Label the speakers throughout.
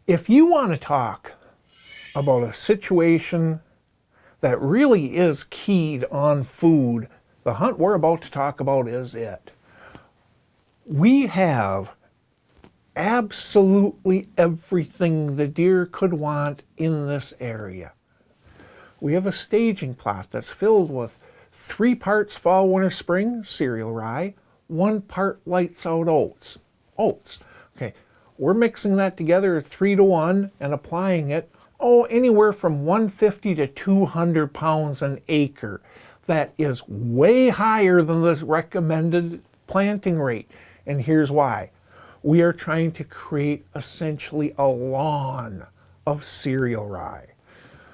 Speaker 1: If you want to talk about a situation that really is keyed on food, the hunt we're about to talk about is it. We have absolutely everything the deer could want in this area. We have a staging plot that's filled with 3 parts fall, winter, spring cereal rye, 1 part lights out oats. Okay, we're mixing that together 3-to-1 and applying it, anywhere from 150 to 200 pounds an acre. That is way higher than the recommended planting rate. And here's why. We are trying to create essentially a lawn of cereal rye.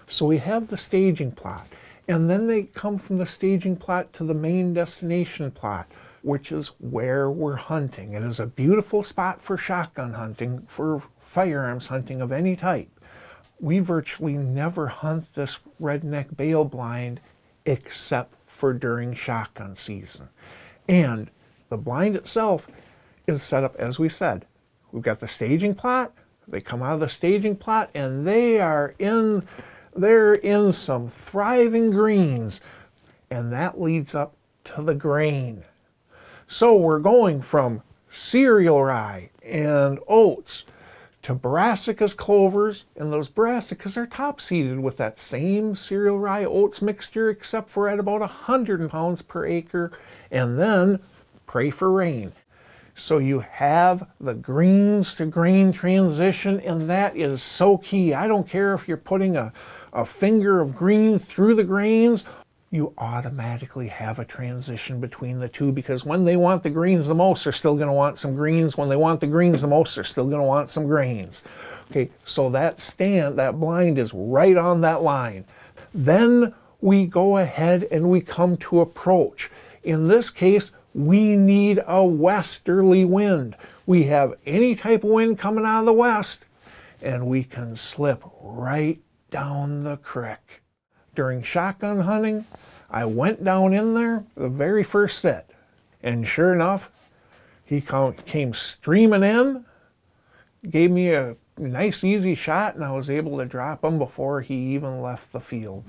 Speaker 1: So we have the staging plot, and then they come from the staging plot to the main destination plot, which is where we're hunting. It is a beautiful spot for shotgun hunting, for firearms hunting of any type. We virtually never hunt this redneck bale blind except for during shotgun season. And the blind itself is set up as we said. We've got the staging plot. They come out of the staging plot and they're in some thriving greens, and that leads up to the grain. So we're going from cereal rye and oats to brassicas clovers, and those brassicas are top seeded with that same cereal rye oats mixture, except for at about 100 pounds per acre, and then pray for rain. So you have the greens to grain transition, and that is so key. I don't care if you're putting a finger of green through the grains, you automatically have a transition between the two, because when they want the greens the most, they're still going to want some greens. When they want the greens the most, they're still going to want some grains. Okay, so that blind is right on that line. Then we go ahead and we come to approach. In this case, we need a westerly wind. We have any type of wind coming out of the west, and we can slip right down the creek. During shotgun hunting, I went down in there the very first set, and sure enough, he came streaming in, gave me a nice easy shot, and I was able to drop him before he even left the field.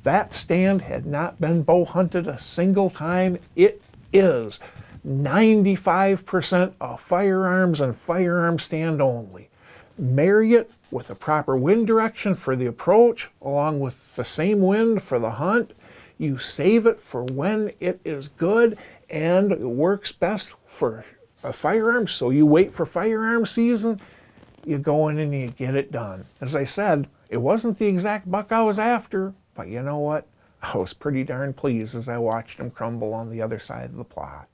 Speaker 1: That stand had not been bow hunted a single time. It is 95% of firearms and firearm stand only. Marry it with a proper wind direction for the approach, along with the same wind for the hunt. You save it for when it is good and it works best for a firearm. So you wait for firearm season, you go in and you get it done. As I said, it wasn't the exact buck I was after, but you know what? I was pretty darn pleased as I watched him crumble on the other side of the plot.